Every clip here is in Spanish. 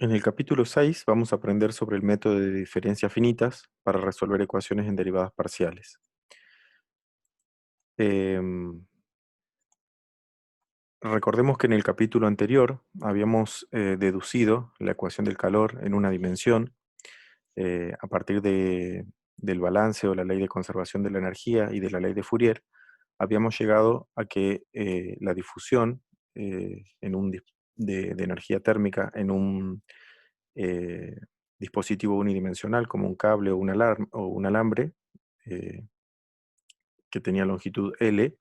En el capítulo 6 vamos a aprender sobre el método de diferencias finitas para resolver ecuaciones en derivadas parciales. Em, Recordemos que en el capítulo anterior habíamos deducido la ecuación del calor en una dimensión a partir del balance o la ley de conservación de la energía y de la ley de Fourier. Habíamos llegado a que la difusión de energía térmica en un eh, dispositivo unidimensional como un cable o un alambre eh, que tenía longitud L,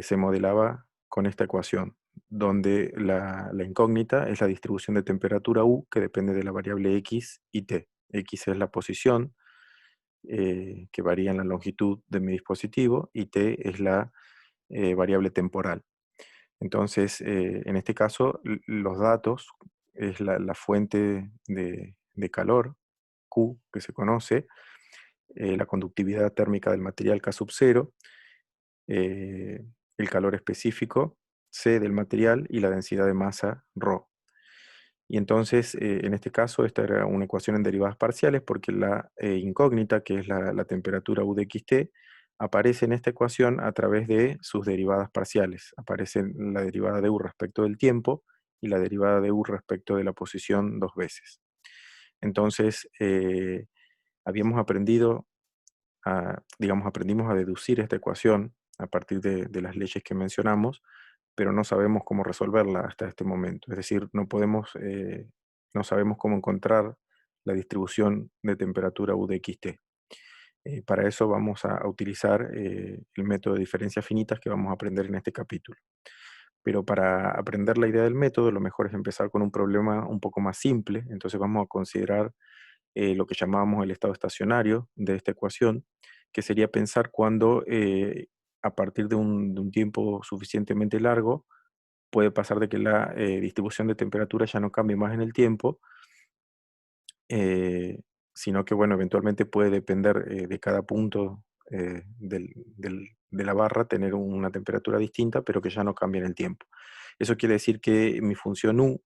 se modelaba con esta ecuación, donde la incógnita es la distribución de temperatura U que depende de la variable X y T. X es la posición que varía en la longitud de mi dispositivo y T es la variable temporal. Entonces, en este caso, los datos es la fuente de calor, Q, que se conoce, la conductividad térmica del material K sub 0, eh, el calor específico, C del material, y la densidad de masa, ρ. Y entonces, en este caso, esta era una ecuación en derivadas parciales porque la incógnita, que es la temperatura U de xt, aparece en esta ecuación a través de sus derivadas parciales. Aparece la derivada de U respecto del tiempo y la derivada de U respecto de la posición dos veces. Entonces, habíamos aprendido, aprendimos a deducir esta ecuación a partir de las leyes que mencionamos, pero no sabemos cómo resolverla hasta este momento. Es decir, no sabemos cómo encontrar la distribución de temperatura U de xt. Para eso vamos a utilizar el método de diferencias finitas que vamos a aprender en este capítulo. Pero para aprender la idea del método, lo mejor es empezar con un problema un poco más simple. Entonces vamos a considerar lo que llamábamos el estado estacionario de esta ecuación, que sería pensar cuando a partir de un tiempo suficientemente largo, puede pasar de que la distribución de temperatura ya no cambie más en el tiempo, eh, sino que, bueno, eventualmente puede depender de cada punto de la barra, tener una temperatura distinta, pero que ya no cambie en el tiempo. Eso quiere decir que mi función U,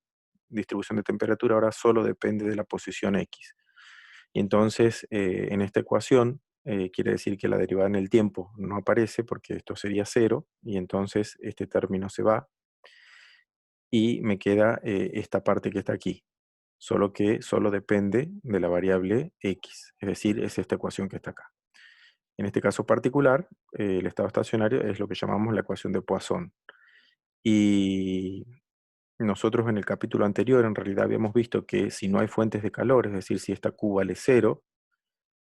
distribución de temperatura, ahora solo depende de la posición X. Y entonces, en esta ecuación, quiere decir que la derivada en el tiempo no aparece porque esto sería cero, y entonces este término se va y me queda esta parte que está aquí, solo que solo depende de la variable x, es decir, es esta ecuación que está acá. En este caso particular, el estado estacionario es lo que llamamos la ecuación de Poisson. Y nosotros en el capítulo anterior en realidad habíamos visto que si no hay fuentes de calor, es decir, si esta Q vale cero,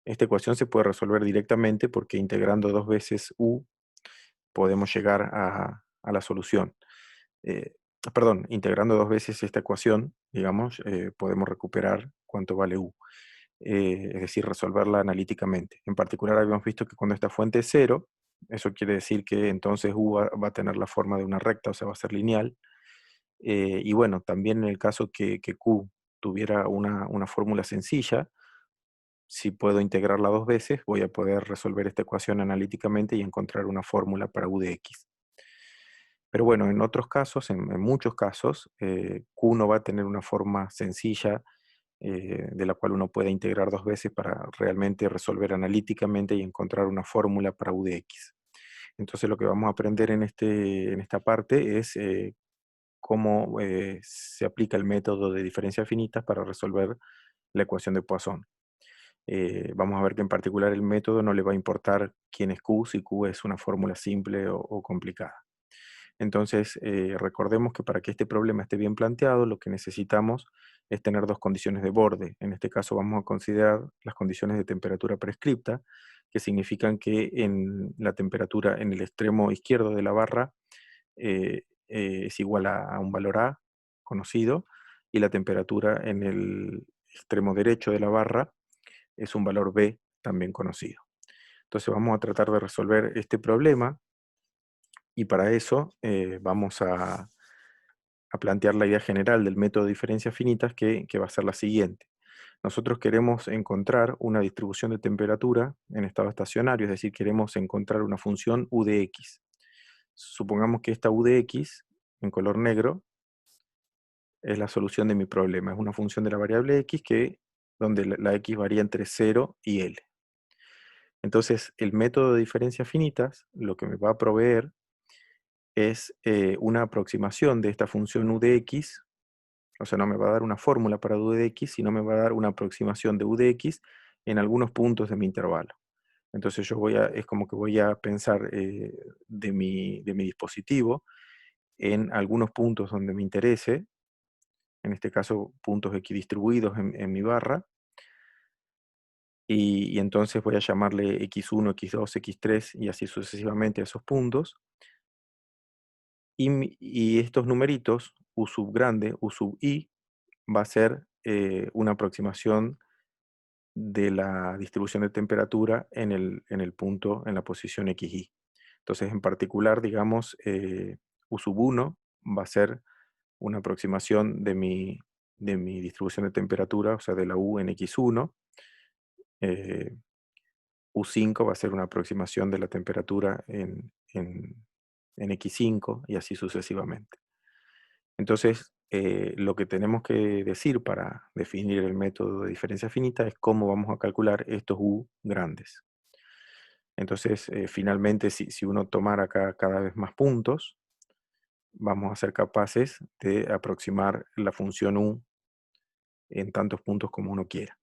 esta ecuación se puede resolver directamente porque integrando dos veces U podemos llegar a la solución. Eh, Perdón, integrando dos veces esta ecuación, digamos, podemos recuperar cuánto vale U, es decir, resolverla analíticamente. En particular, habíamos visto que cuando esta fuente es cero, eso quiere decir que entonces U va a tener la forma de una recta, o sea, va a ser lineal. Y bueno, también en el caso que Q tuviera una fórmula sencilla, si puedo integrarla dos veces, voy a poder resolver esta ecuación analíticamente y encontrar una fórmula para U de X. Pero bueno, en otros casos, en muchos casos, Q no va a tener una forma sencilla de la cual uno pueda integrar dos veces para realmente resolver analíticamente y encontrar una fórmula para U de X. Entonces lo que vamos a aprender en esta parte es cómo se aplica el método de diferencias finitas para resolver la ecuación de Poisson. Vamos a ver que en particular el método no le va a importar quién es Q, si Q es una fórmula simple o complicada. Entonces, recordemos que para que este problema esté bien planteado, lo que necesitamos es tener dos condiciones de borde. En este caso vamos a considerar las condiciones de temperatura prescripta, que significan que en la temperatura en el extremo izquierdo de la barra es igual a un valor A conocido, y la temperatura en el extremo derecho de la barra es un valor B también conocido. Entonces vamos a tratar de resolver este problema y para eso vamos a plantear la idea general del método de diferencias finitas que va a ser la siguiente. Nosotros queremos encontrar una distribución de temperatura en estado estacionario, es decir, queremos encontrar una función U de X. Supongamos que esta U de X, en color negro, es la solución de mi problema. Es una función de la variable x donde la x varía entre 0 y L. Entonces, el método de diferencias finitas lo que me va a proveer es una aproximación de esta función u de x, o sea, no me va a dar una fórmula para u de x, sino me va a dar una aproximación de u de x en algunos puntos de mi intervalo. Entonces es como que voy a pensar de mi dispositivo en algunos puntos donde me interese, en este caso puntos equidistribuidos en mi barra, y entonces voy a llamarle x1, x2, x3 y así sucesivamente a esos puntos. Y estos numeritos, u sub grande, u sub i, va a ser una aproximación de la distribución de temperatura en el punto, en la posición xy. Entonces, en particular, digamos, u sub 1 va a ser una aproximación de mi distribución de temperatura, o sea, de la u en x1. eh, U5 va a ser una aproximación de la temperatura en X5 y así sucesivamente. Entonces, lo que tenemos que decir para definir el método de diferencia finita es cómo vamos a calcular estos U grandes. Entonces, finalmente, si uno tomara acá cada vez más puntos, vamos a ser capaces de aproximar la función U en tantos puntos como uno quiera.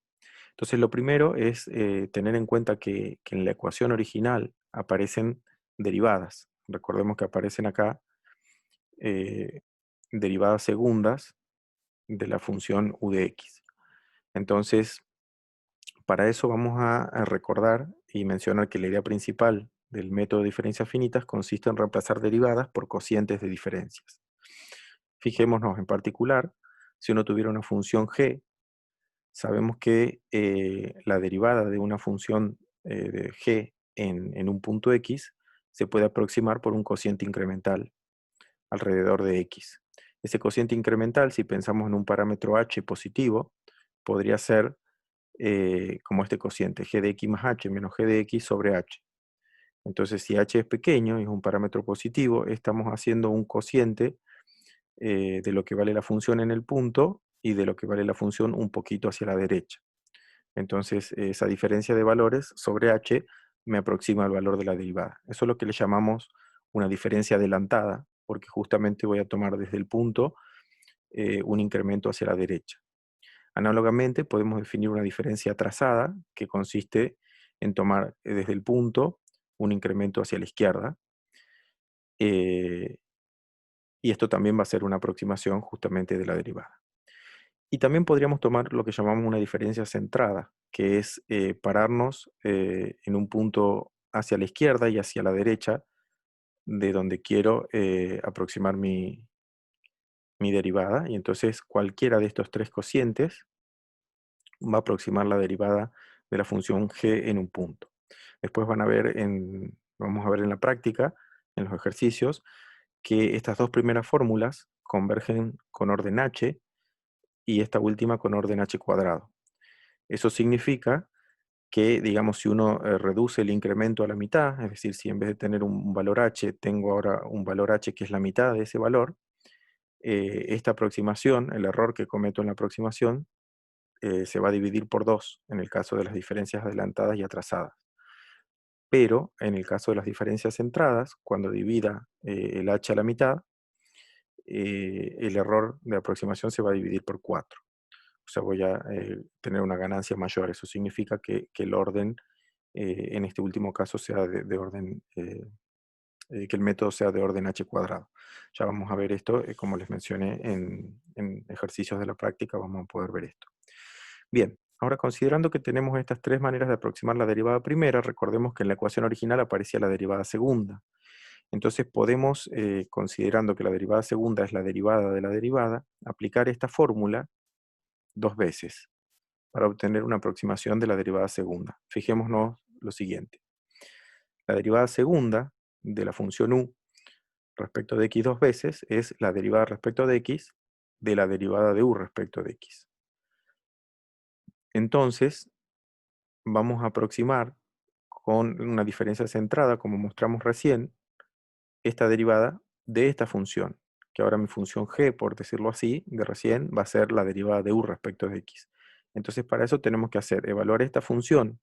Entonces, lo primero es tener en cuenta que en la ecuación original aparecen derivadas. Recordemos que aparecen acá eh, derivadas segundas de la función u de x. Entonces, para eso vamos a recordar y mencionar que la idea principal del método de diferencias finitas consiste en reemplazar derivadas por cocientes de diferencias. Fijémonos en particular, si uno tuviera una función g, sabemos que la derivada de una función de g en un punto x se puede aproximar por un cociente incremental alrededor de x. Ese cociente incremental, si pensamos en un parámetro h positivo, podría ser como este cociente, g de x más h menos g de x sobre h. Entonces, si h es pequeño y es un parámetro positivo, estamos haciendo un cociente de lo que vale la función en el punto y de lo que vale la función un poquito hacia la derecha. Entonces, esa diferencia de valores sobre h me aproxima al valor de la derivada. Eso es lo que le llamamos una diferencia adelantada, porque justamente voy a tomar desde el punto un incremento hacia la derecha. Análogamente, podemos definir una diferencia trazada, que consiste en tomar desde el punto un incremento hacia la izquierda, eh, y esto también va a ser una aproximación justamente de la derivada. Y también podríamos tomar lo que llamamos una diferencia centrada, que es pararnos en un punto hacia la izquierda y hacia la derecha de donde quiero aproximar mi derivada. Y entonces cualquiera de estos tres cocientes va a aproximar la derivada de la función g en un punto. Después vamos a ver en la práctica, en los ejercicios, que estas dos primeras fórmulas convergen con orden h y esta última con orden h cuadrado. Eso significa que, digamos, si uno reduce el incremento a la mitad, es decir, si en vez de tener un valor h, tengo ahora un valor h que es la mitad de ese valor, esta aproximación, el error que cometo en la aproximación, se va a dividir por 2 en el caso de las diferencias adelantadas y atrasadas. Pero en el caso de las diferencias centradas, cuando divida el h a la mitad, el error de aproximación se va a dividir por 4. O sea, voy a tener una ganancia mayor. Eso significa que el orden, en este último caso, sea de orden, que el método sea de orden h cuadrado. Ya vamos a ver esto, como les mencioné en ejercicios de la práctica, vamos a poder ver esto. Bien, ahora considerando que tenemos estas tres maneras de aproximar la derivada primera, recordemos que en la ecuación original aparecía la derivada segunda. Entonces podemos, considerando que la derivada segunda es la derivada de la derivada, aplicar esta fórmula dos veces para obtener una aproximación de la derivada segunda. Fijémonos lo siguiente. La derivada segunda de la función u respecto de x dos veces es la derivada respecto de x de la derivada de u respecto de x. Entonces, vamos a aproximar con una diferencia centrada, como mostramos recién, esta derivada de esta función, que ahora mi función g, por decirlo así, de recién, va a ser la derivada de u respecto de x. Entonces para eso tenemos que evaluar esta función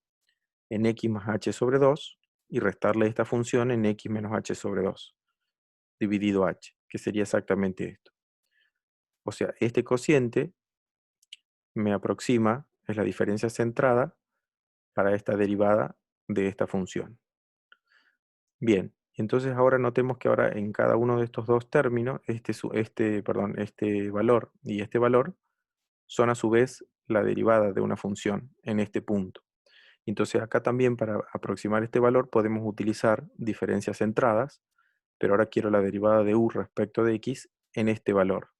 en x más h sobre 2 y restarle esta función en x menos h sobre 2, dividido h, que sería exactamente esto. O sea, este cociente me aproxima, es la diferencia centrada para esta derivada de esta función. Bien, entonces ahora notemos que ahora en cada uno de estos dos términos, este valor y este valor son a su vez la derivada de una función en este punto. Entonces acá también para aproximar este valor podemos utilizar diferencias centradas, pero ahora quiero la derivada de u respecto de x en este valor.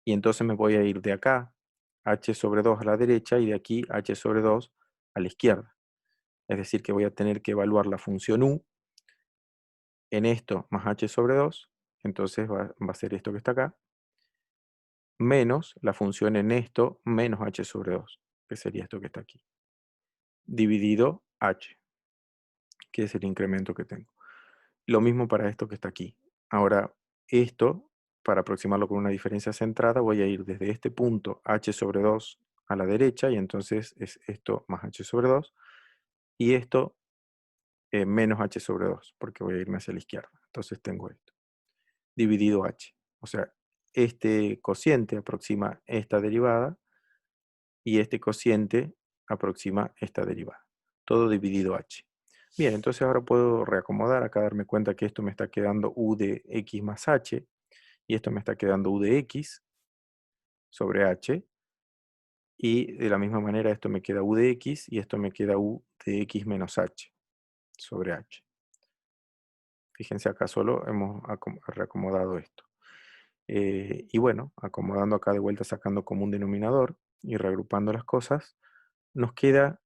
Y entonces me voy a ir de acá, h sobre 2 a la derecha, y de aquí h sobre 2 a la izquierda. Es decir, que voy a tener que evaluar la función u en esto más h sobre 2, entonces va a ser esto que está acá, menos la función en esto menos h sobre 2, que sería esto que está aquí, dividido h, que es el incremento que tengo. Lo mismo para esto que está aquí. Ahora, esto, para aproximarlo con una diferencia centrada, voy a ir desde este punto h sobre 2 a la derecha, y entonces es esto más h sobre 2, y esto menos h sobre 2, porque voy a irme hacia la izquierda. Entonces tengo esto, dividido h. O sea, este cociente aproxima esta derivada, y este cociente aproxima esta derivada. Todo dividido h. Bien, entonces ahora puedo reacomodar, acá darme cuenta que esto me está quedando u de x más h, y esto me está quedando u de x sobre h, y de la misma manera esto me queda u de x, y esto me queda u de x menos h sobre h. Fíjense, acá solo hemos reacomodado esto. Y bueno, acomodando acá de vuelta, sacando como un denominador y reagrupando las cosas, nos queda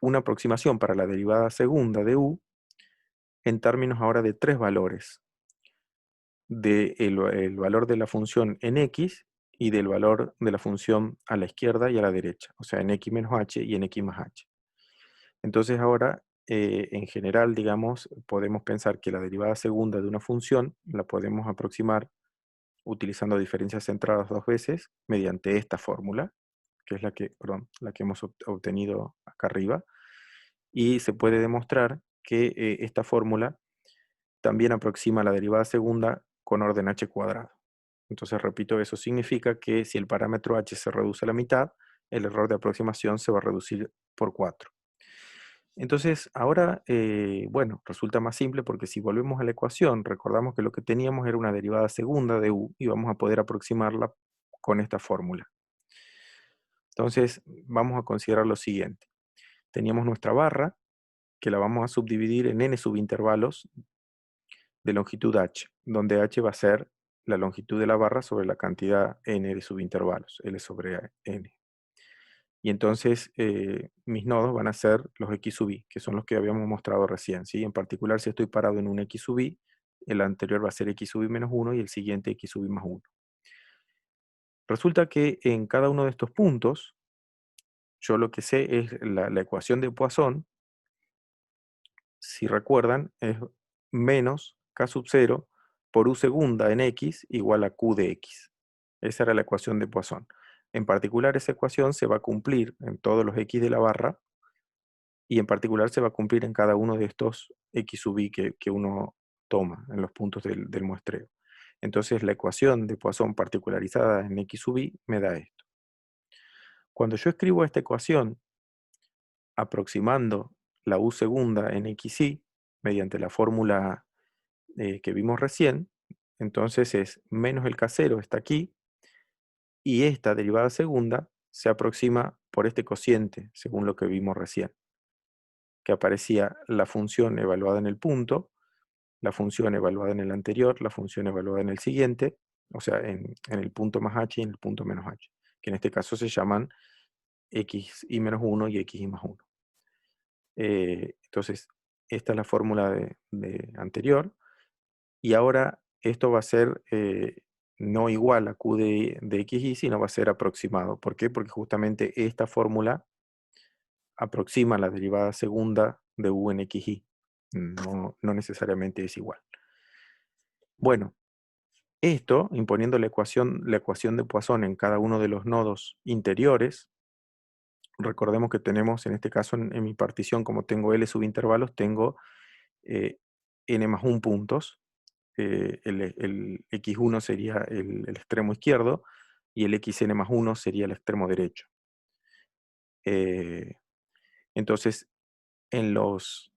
una aproximación para la derivada segunda de u en términos ahora de tres valores: el valor de la función en x y del valor de la función a la izquierda y a la derecha, o sea, en x menos h y en x más h. Entonces ahora, en general, digamos, podemos pensar que la derivada segunda de una función la podemos aproximar utilizando diferencias centradas dos veces mediante esta fórmula, que es la que hemos obtenido acá arriba, y se puede demostrar que esta fórmula también aproxima la derivada segunda con orden h cuadrado. Entonces, repito, eso significa que si el parámetro h se reduce a la mitad, el error de aproximación se va a reducir por 4. Entonces, ahora, bueno, resulta más simple porque si volvemos a la ecuación, recordamos que lo que teníamos era una derivada segunda de u y vamos a poder aproximarla con esta fórmula. Entonces, vamos a considerar lo siguiente. Teníamos nuestra barra, que la vamos a subdividir en n subintervalos de longitud h, donde h va a ser la longitud de la barra sobre la cantidad n de subintervalos, L sobre n. Y entonces mis nodos van a ser los x sub i, que son los que habíamos mostrado recién, ¿sí? En particular, si estoy parado en un x sub i, el anterior va a ser x sub i menos 1 y el siguiente x sub i más 1. Resulta que en cada uno de estos puntos, yo lo que sé es la ecuación de Poisson, si recuerdan, es menos k sub 0 por u segunda en x igual a q de x. Esa era la ecuación de Poisson. En particular, esa ecuación se va a cumplir en todos los x de la barra, y en particular se va a cumplir en cada uno de estos x sub i que uno toma en los puntos del muestreo. Entonces, la ecuación de Poisson particularizada en x sub i me da esto. Cuando yo escribo esta ecuación aproximando la u segunda en xi mediante la fórmula que vimos recién, entonces es menos el casero está aquí, y esta derivada segunda se aproxima por este cociente, según lo que vimos recién, que aparecía la función evaluada en el punto, la función evaluada en el anterior, la función evaluada en el siguiente, o sea, en el punto más h y en el punto menos h, que en este caso se llaman xi menos 1 y xi más 1. Entonces, esta es la fórmula de anterior, y ahora esto va a ser no igual a q de xi, sino va a ser aproximado. ¿Por qué? Porque justamente esta fórmula aproxima la derivada segunda de u en xi. No necesariamente es igual. Bueno, Esto, imponiendo la ecuación de Poisson en cada uno de los nodos interiores, recordemos que tenemos, en este caso, en mi partición, como tengo L subintervalos, tengo n más 1 puntos. El x1 sería el extremo izquierdo y el xn más 1 sería el extremo derecho. Entonces, en los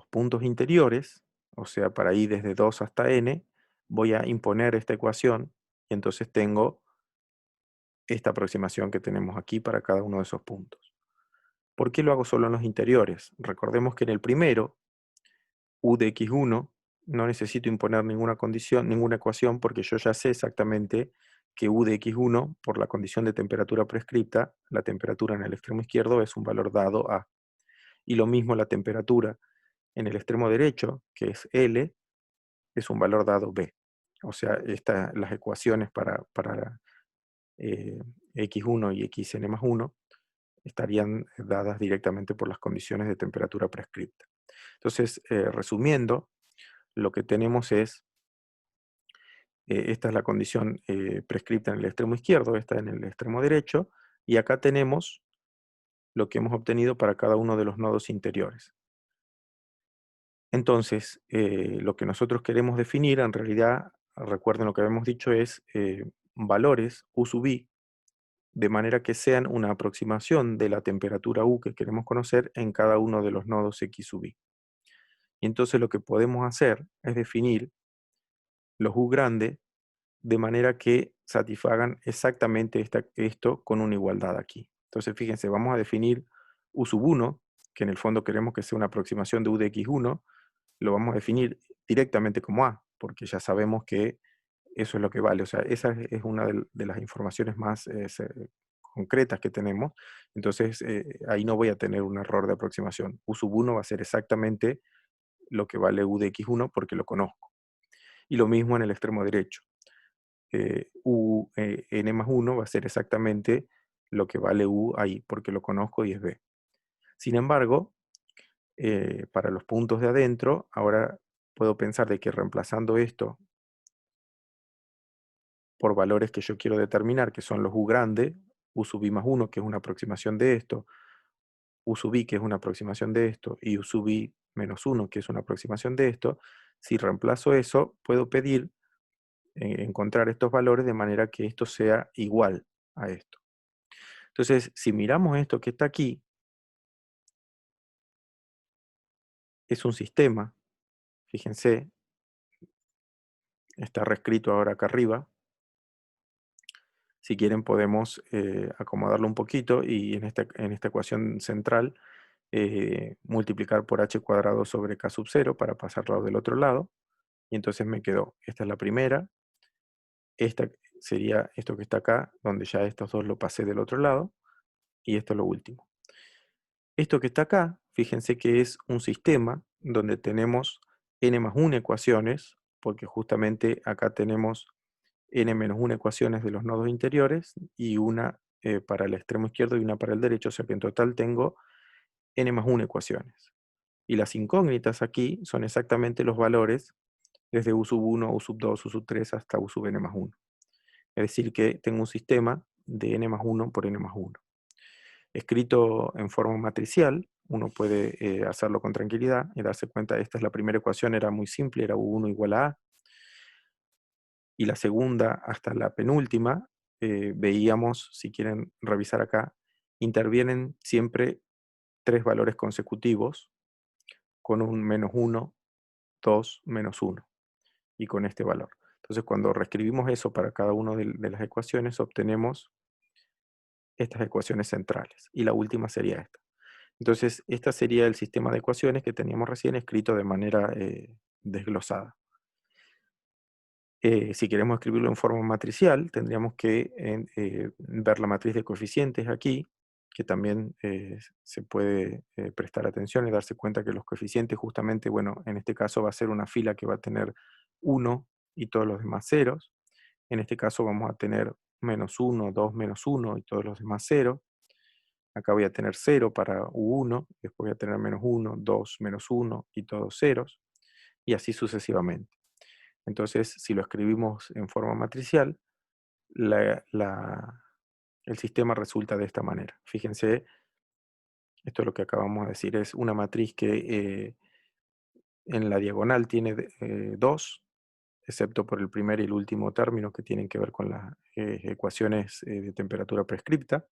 puntos interiores, o sea, para ir desde 2 hasta n, voy a imponer esta ecuación y entonces tengo esta aproximación que tenemos aquí para cada uno de esos puntos. ¿Por qué lo hago solo en los interiores? Recordemos que en el primero, u de x1, no necesito imponer ninguna condición, ninguna ecuación, porque yo ya sé exactamente que u de x1, por la condición de temperatura prescripta, la temperatura en el extremo izquierdo es un valor dado A. Y lo mismo la temperatura en el extremo derecho, que es L, es un valor dado B. O sea, las ecuaciones para x1 y xn más 1 estarían dadas directamente por las condiciones de temperatura prescripta. Entonces, resumiendo, lo que tenemos es, esta es la condición prescripta en el extremo izquierdo, esta en el extremo derecho, y acá tenemos lo que hemos obtenido para cada uno de los nodos interiores. Entonces, lo que nosotros queremos definir, en realidad, recuerden lo que habíamos dicho, es valores U sub i, de manera que sean una aproximación de la temperatura U que queremos conocer en cada uno de los nodos X sub i. Y entonces lo que podemos hacer es definir los U grandes de manera que satisfagan exactamente esto con una igualdad aquí. Entonces, fíjense, vamos a definir U sub 1, que en el fondo queremos que sea una aproximación de U de x1, lo vamos a definir directamente como A, porque ya sabemos que eso es lo que vale. O sea, esa es una de las informaciones más concretas que tenemos. Entonces, ahí no voy a tener un error de aproximación. U sub 1 va a ser exactamente lo que vale U de x1 porque lo conozco. Y lo mismo en el extremo derecho. U n más 1 va a ser exactamente lo que vale U ahí, porque lo conozco y es B. Sin embargo, para los puntos de adentro, ahora puedo pensar de que reemplazando esto por valores que yo quiero determinar, que son los U grande, U sub i más 1, que es una aproximación de esto, U sub i, que es una aproximación de esto, y U sub i menos 1, que es una aproximación de esto, si reemplazo eso, puedo pedir encontrar estos valores de manera que esto sea igual a esto. Entonces, si miramos esto que está aquí, es un sistema, fíjense, está reescrito ahora acá arriba. Si quieren podemos acomodarlo un poquito y en esta ecuación central multiplicar por h cuadrado sobre k sub 0 para pasarlo del otro lado. Y entonces me quedó, esta es la primera, esta sería esto que está acá, donde ya estos dos lo pasé del otro lado, y esto es lo último. Esto que está acá, fíjense que es un sistema donde tenemos n más 1 ecuaciones, porque justamente acá tenemos n menos 1 ecuaciones de los nodos interiores y una para el extremo izquierdo y una para el derecho, o sea que en total tengo n más 1 ecuaciones. Y las incógnitas aquí son exactamente los valores desde U sub 1, U sub 2, U sub 3 hasta U sub n más 1. Es decir que tengo un sistema de n más 1 por n más 1. Escrito en forma matricial, uno puede hacerlo con tranquilidad y darse cuenta, esta es la primera ecuación, era muy simple, era U1 igual a A. Y la segunda hasta la penúltima, veíamos, si quieren revisar acá, intervienen siempre tres valores consecutivos con un menos 1, 2, menos 1 y con este valor. Entonces cuando reescribimos eso para cada una de las ecuaciones obtenemos estas ecuaciones centrales y la última sería esta. Entonces este sería el sistema de ecuaciones que teníamos recién escrito de manera desglosada. Si queremos escribirlo en forma matricial, tendríamos que ver la matriz de coeficientes aquí, que también se puede prestar atención y darse cuenta que los coeficientes justamente, bueno, en este caso va a ser una fila que va a tener 1 y todos los demás ceros. En este caso vamos a tener menos 1, 2, menos 1 y todos los demás ceros. Acá voy a tener 0 para U1, después voy a tener menos 1, 2, menos 1 y todos ceros. y así sucesivamente. Entonces, si lo escribimos en forma matricial, el sistema resulta de esta manera. Fíjense, esto es lo que acabamos de decir, es una matriz que en la diagonal tiene 2, excepto por el primer y el último término que tienen que ver con las ecuaciones de temperatura prescripta.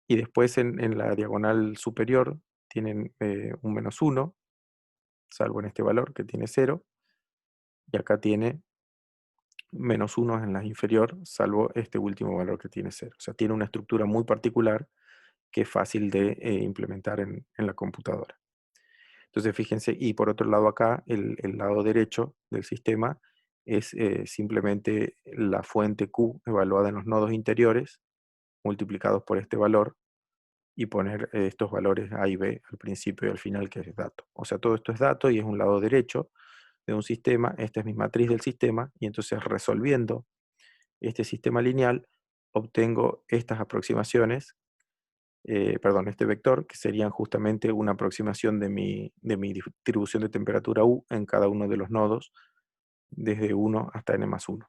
Y después en la diagonal superior tienen un -1, salvo en este valor que tiene 0, y acá tiene -1 en la inferior, salvo este último valor que tiene 0. O sea, tiene una estructura muy particular que es fácil de implementar en la computadora. Entonces, fíjense, y por otro lado acá, el lado derecho del sistema es simplemente la fuente Q evaluada en los nodos interiores, multiplicados por este valor, y poner estos valores A y B al principio y al final, que es dato. O sea, todo esto es dato y es un lado derecho de un sistema. Esta es mi matriz del sistema, y entonces resolviendo este sistema lineal, obtengo estas aproximaciones, perdón, este vector, que serían justamente una aproximación de mi distribución de temperatura U en cada uno de los nodos, desde 1 hasta n+1.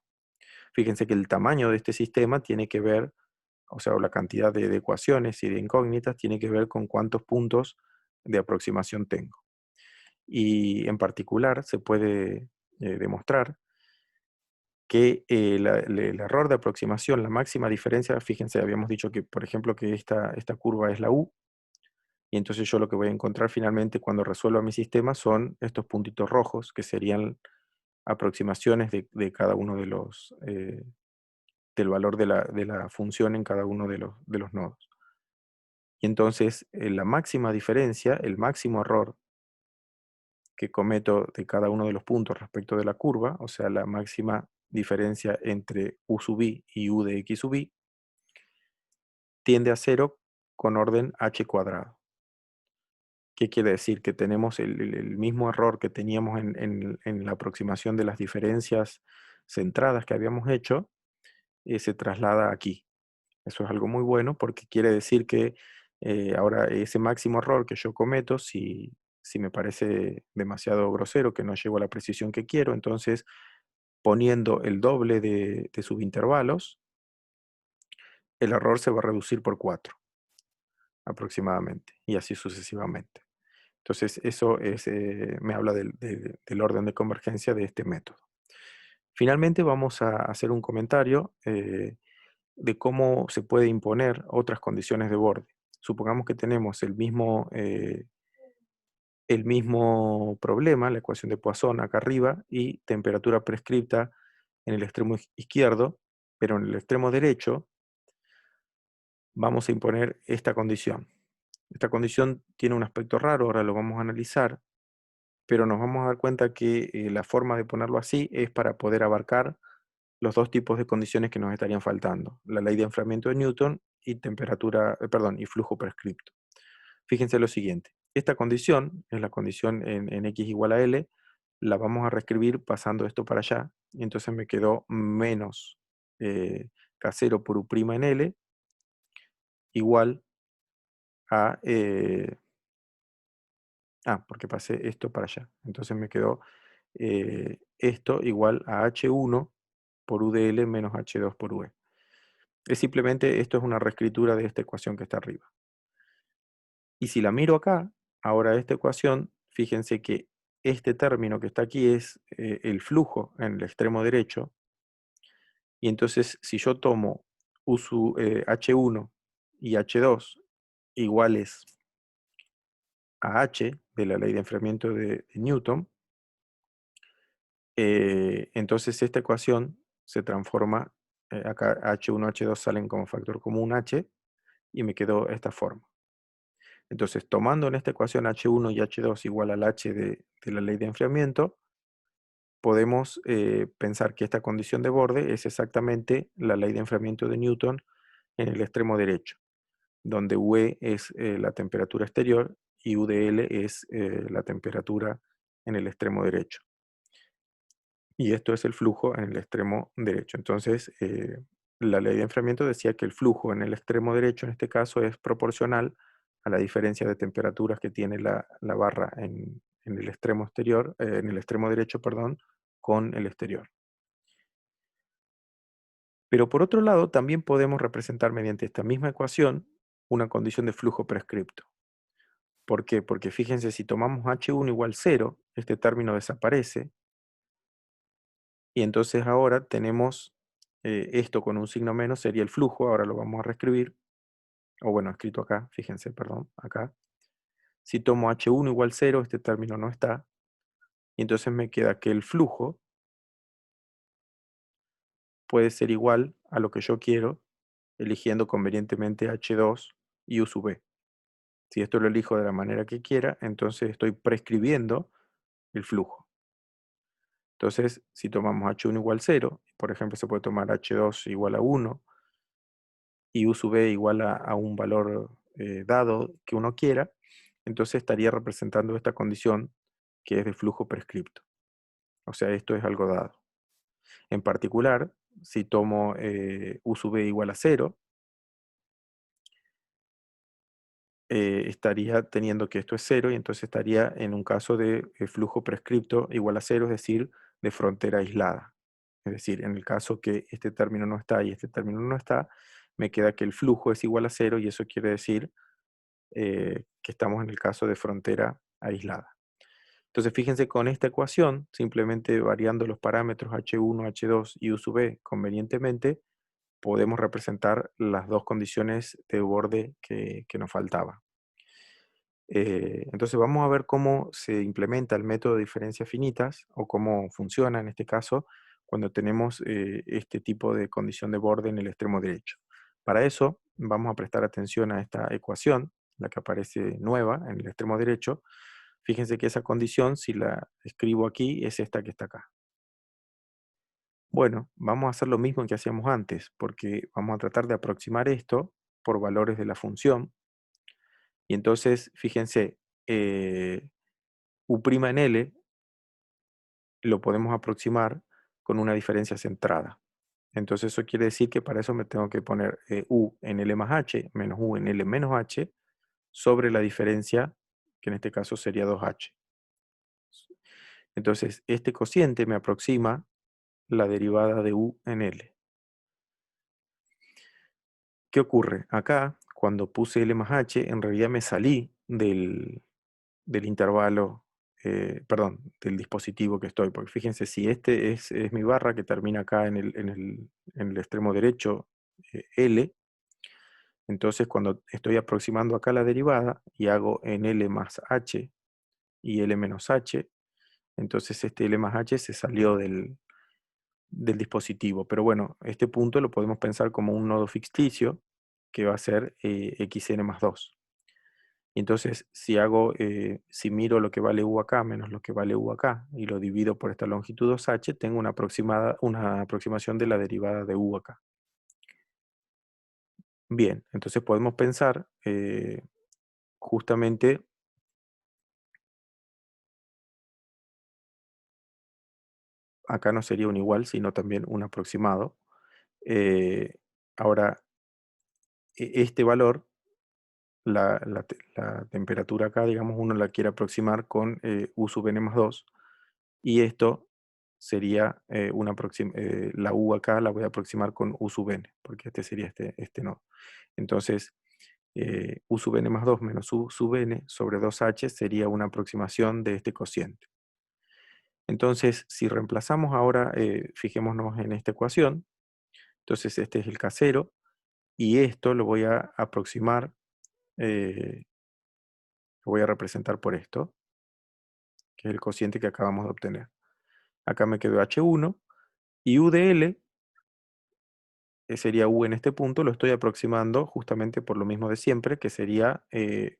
Fíjense que el tamaño de este sistema tiene que ver, o sea, la cantidad de ecuaciones y de incógnitas tiene que ver con cuántos puntos de aproximación tengo. Y en particular se puede demostrar que el error de aproximación, la máxima diferencia, fíjense, habíamos dicho que, por ejemplo, que esta curva es la U, y entonces yo lo que voy a encontrar finalmente cuando resuelva mi sistema son estos puntitos rojos, que serían aproximaciones de cada uno de los, del valor de la función en cada uno de los nodos. Y entonces la máxima diferencia, el máximo error que cometo de cada uno de los puntos respecto de la curva, o sea, la máxima diferencia entre U sub i y U de x sub i, tiende a 0 con orden h cuadrado. ¿Qué quiere decir? Que tenemos el mismo error que teníamos en la aproximación de las diferencias centradas que habíamos hecho, se traslada aquí. Eso es algo muy bueno porque quiere decir que ahora ese máximo error que yo cometo, si me parece demasiado grosero, que no llego a la precisión que quiero, entonces poniendo el doble de subintervalos, el error se va a reducir por 4 aproximadamente, y así sucesivamente. Entonces eso es, me habla del orden de convergencia de este método. Finalmente vamos a hacer un comentario de cómo se puede imponer otras condiciones de borde. Supongamos que tenemos el mismo problema, la ecuación de Poisson acá arriba, y temperatura prescripta en el extremo izquierdo, pero en el extremo derecho vamos a imponer esta condición. Esta condición tiene un aspecto raro, ahora lo vamos a analizar, pero nos vamos a dar cuenta que la forma de ponerlo así es para poder abarcar los dos tipos de condiciones que nos estarían faltando: la ley de enfriamiento de Newton y temperatura, perdón, y flujo prescripto. Fíjense lo siguiente: esta condición es la condición en x igual a L, la vamos a reescribir pasando esto para allá, y entonces me quedó menos K0 por U' en L igual a, porque pasé esto para allá, entonces me quedó esto igual a H1 por U de L menos H2 por UE. Es simplemente, esto es una reescritura de esta ecuación que está arriba. Y si la miro acá, ahora esta ecuación, fíjense que este término que está aquí es el flujo en el extremo derecho, y entonces si yo tomo H1 y H2 iguales a H de la ley de enfriamiento de Newton, entonces esta ecuación se transforma, acá H1 y H2 salen como factor común H, y me quedó esta forma. Entonces, tomando en esta ecuación H1 y H2 igual al H de la ley de enfriamiento, podemos pensar que esta condición de borde es exactamente la ley de enfriamiento de Newton en el extremo derecho, donde UE es la temperatura exterior y U de L es la temperatura en el extremo derecho. Y esto es el flujo en el extremo derecho. Entonces, la ley de enfriamiento decía que el flujo en el extremo derecho, en este caso, es proporcional a la diferencia de temperaturas que tiene la barra en el extremo exterior, en el extremo derecho, perdón, con el exterior. Pero por otro lado, también podemos representar mediante esta misma ecuación una condición de flujo prescripto. ¿Por qué? Porque fíjense, si tomamos H1 igual 0, este término desaparece, y entonces ahora tenemos esto con un signo menos, sería el flujo, ahora lo vamos a reescribir, o bueno, escrito acá, fíjense, perdón, acá. Si tomo H1 igual 0, este término no está, y entonces me queda que el flujo puede ser igual a lo que yo quiero, eligiendo convenientemente H2 y U sub B. Si esto lo elijo de la manera que quiera, entonces estoy prescribiendo el flujo. Entonces, si tomamos H1 igual 0, por ejemplo, se puede tomar H2 igual a 1 y U sub B igual a un valor dado que uno quiera, entonces estaría representando esta condición que es de flujo prescripto. O sea, esto es algo dado. En particular, si tomo U sub B igual a 0, estaría teniendo que esto es 0 y entonces estaría en un caso de flujo prescripto igual a 0, es decir, de frontera aislada. Es decir, en el caso que este término no está y este término no está, me queda que el flujo es igual a 0 y eso quiere decir que estamos en el caso de frontera aislada. Entonces fíjense con esta ecuación, simplemente variando los parámetros H1, H2 y U sub B convenientemente, podemos representar las dos condiciones de borde que nos faltaba. Entonces vamos a ver cómo se implementa el método de diferencias finitas o cómo funciona en este caso cuando tenemos este tipo de condición de borde en el extremo derecho. Para eso vamos a prestar atención a esta ecuación, la que aparece nueva en el extremo derecho. Fíjense que esa condición, si la escribo aquí, es esta que está acá. Bueno, vamos a hacer lo mismo que hacíamos antes, porque vamos a tratar de aproximar esto por valores de la función. Y entonces, fíjense, U' en L lo podemos aproximar con una diferencia centrada. Entonces eso quiere decir que para eso me tengo que poner U en L más H menos U en L menos H sobre la diferencia, que en este caso sería 2H. Entonces este cociente me aproxima la derivada de U en L. ¿Qué ocurre? Acá, cuando puse L más H, en realidad me salí del intervalo, perdón, del dispositivo que estoy, porque fíjense, si este es mi barra que termina acá en el extremo derecho, L, entonces cuando estoy aproximando acá la derivada y hago en L más H y L menos H, entonces este L más H se salió del dispositivo. Pero bueno, este punto lo podemos pensar como un nodo ficticio que va a ser xn más 2. Y entonces, si miro lo que vale U acá menos lo que vale U acá y lo divido por esta longitud 2H, tengo una aproximación de la derivada de U acá. Bien, entonces podemos pensar justamente acá no sería un igual, sino también un aproximado. Ahora, este valor, la temperatura acá, digamos, uno la quiere aproximar con U sub n más 2, y esto sería la U acá la voy a aproximar con U sub n, porque este sería este nodo. Entonces, U sub n más 2 menos U sub n sobre 2H sería una aproximación de este cociente. Entonces, si reemplazamos ahora, fijémonos en esta ecuación, entonces este es el K0, y esto lo voy a aproximar, lo voy a representar por esto, que es el cociente que acabamos de obtener. Acá me quedó H1, y U de L, que sería U en este punto, lo estoy aproximando justamente por lo mismo de siempre, que sería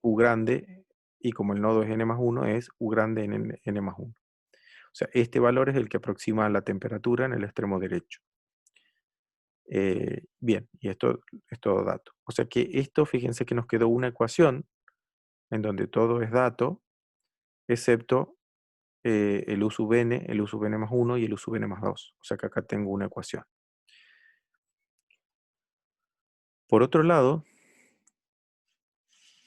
U grande, y como el nodo es n más 1, es U grande en n más 1. O sea, este valor es el que aproxima la temperatura en el extremo derecho. Bien, y esto es todo dato. O sea que esto, fíjense que nos quedó una ecuación en donde todo es dato, excepto el U sub n, el U sub n más 1 y el U sub n más 2. O sea que acá tengo una ecuación. Por otro lado,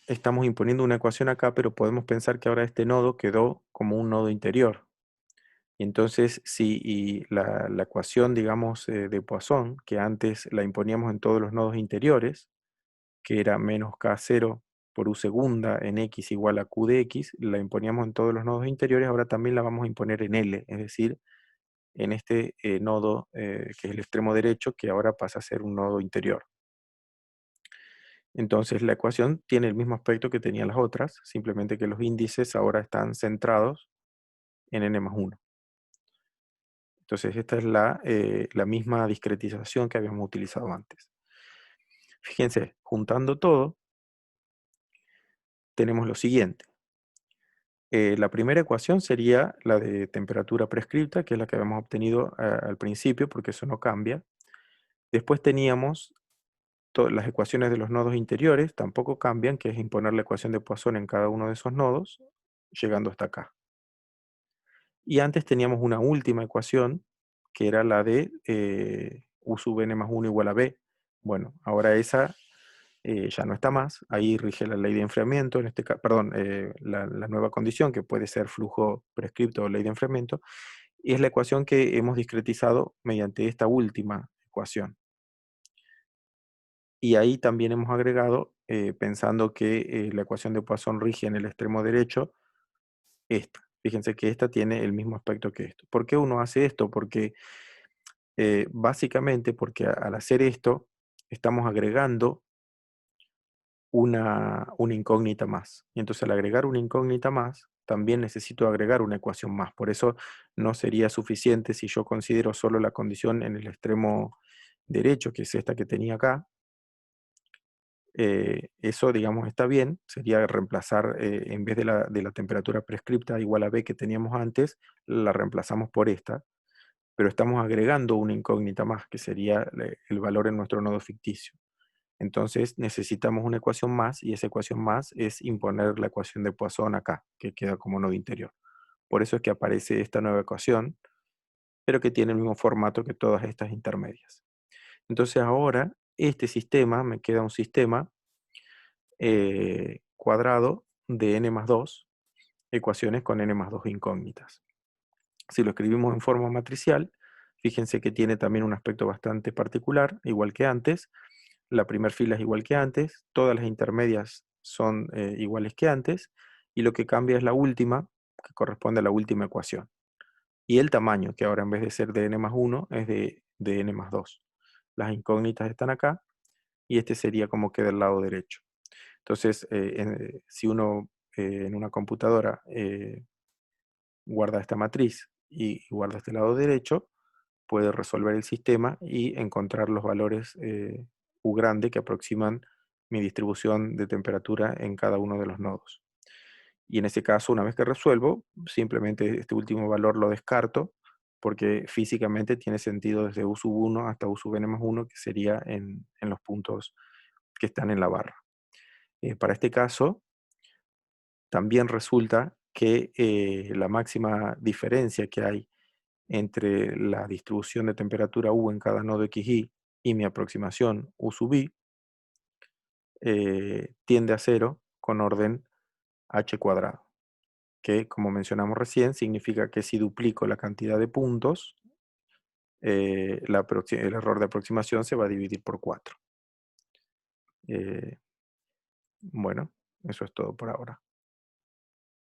estamos imponiendo una ecuación acá, pero podemos pensar que ahora este nodo quedó como un nodo interior. Y entonces, si la ecuación, digamos, de Poisson, que antes la imponíamos en todos los nodos interiores, que era menos k0 por u segunda en x igual a q de x, la imponíamos en todos los nodos interiores, ahora también la vamos a imponer en L, es decir, en este nodo que es el extremo derecho, que ahora pasa a ser un nodo interior. Entonces la ecuación tiene el mismo aspecto que tenían las otras, simplemente que los índices ahora están centrados en n+1. Entonces esta es la misma discretización que habíamos utilizado antes. Fíjense, juntando todo, tenemos lo siguiente. La primera ecuación sería la de temperatura prescripta, que es la que habíamos obtenido al principio, porque eso no cambia. Después teníamos las ecuaciones de los nodos interiores, tampoco cambian, que es imponer la ecuación de Poisson en cada uno de esos nodos, llegando hasta acá. Y antes teníamos una última ecuación, que era la de u sub n+1 igual a b. Bueno, ahora esa ya no está más. Ahí rige la ley de enfriamiento, en este caso, perdón, la nueva condición, que puede ser flujo prescripto o ley de enfriamiento, y es la ecuación que hemos discretizado mediante esta última ecuación. Y ahí también hemos agregado, pensando que la ecuación de Poisson rige en el extremo derecho, esta. Fíjense que esta tiene el mismo aspecto que esto. ¿Por qué uno hace esto? Porque básicamente porque al hacer esto estamos agregando una incógnita más. Y entonces al agregar una incógnita más, también necesito agregar una ecuación más. Por eso no sería suficiente si yo considero solo la condición en el extremo derecho, que es esta que tenía acá. Eso, digamos, está bien. Sería reemplazar, en vez de la temperatura prescripta igual a B que teníamos antes, la reemplazamos por esta. Pero estamos agregando una incógnita más, que sería el valor en nuestro nodo ficticio. Entonces necesitamos una ecuación más, y esa ecuación más es imponer la ecuación de Poisson acá, que queda como nodo interior. Por eso es que aparece esta nueva ecuación, pero que tiene el mismo formato que todas estas intermedias. Entonces ahora este sistema, me queda un sistema cuadrado de n+2 ecuaciones con n+2 incógnitas. Si lo escribimos en forma matricial, fíjense que tiene también un aspecto bastante particular, igual que antes. La primera fila es igual que antes, todas las intermedias son iguales que antes, y lo que cambia es la última, que corresponde a la última ecuación. Y el tamaño, que ahora en vez de ser de n+1 es de n+2. Las incógnitas están acá, y este sería como queda el lado derecho. Entonces, si uno en una computadora guarda esta matriz y guarda este lado derecho, puede resolver el sistema y encontrar los valores U grande que aproximan mi distribución de temperatura en cada uno de los nodos. Y en ese caso, una vez que resuelvo, simplemente este último valor lo descarto, porque físicamente tiene sentido desde U sub 1 hasta U sub n+1, que sería en los puntos que están en la barra. Para este caso, también resulta que la máxima diferencia que hay entre la distribución de temperatura U en cada nodo XY y mi aproximación U sub I tiende a cero con orden h cuadrado, que como mencionamos recién, significa que si duplico la cantidad de puntos, el error de aproximación se va a dividir por 4. Bueno, eso es todo por ahora.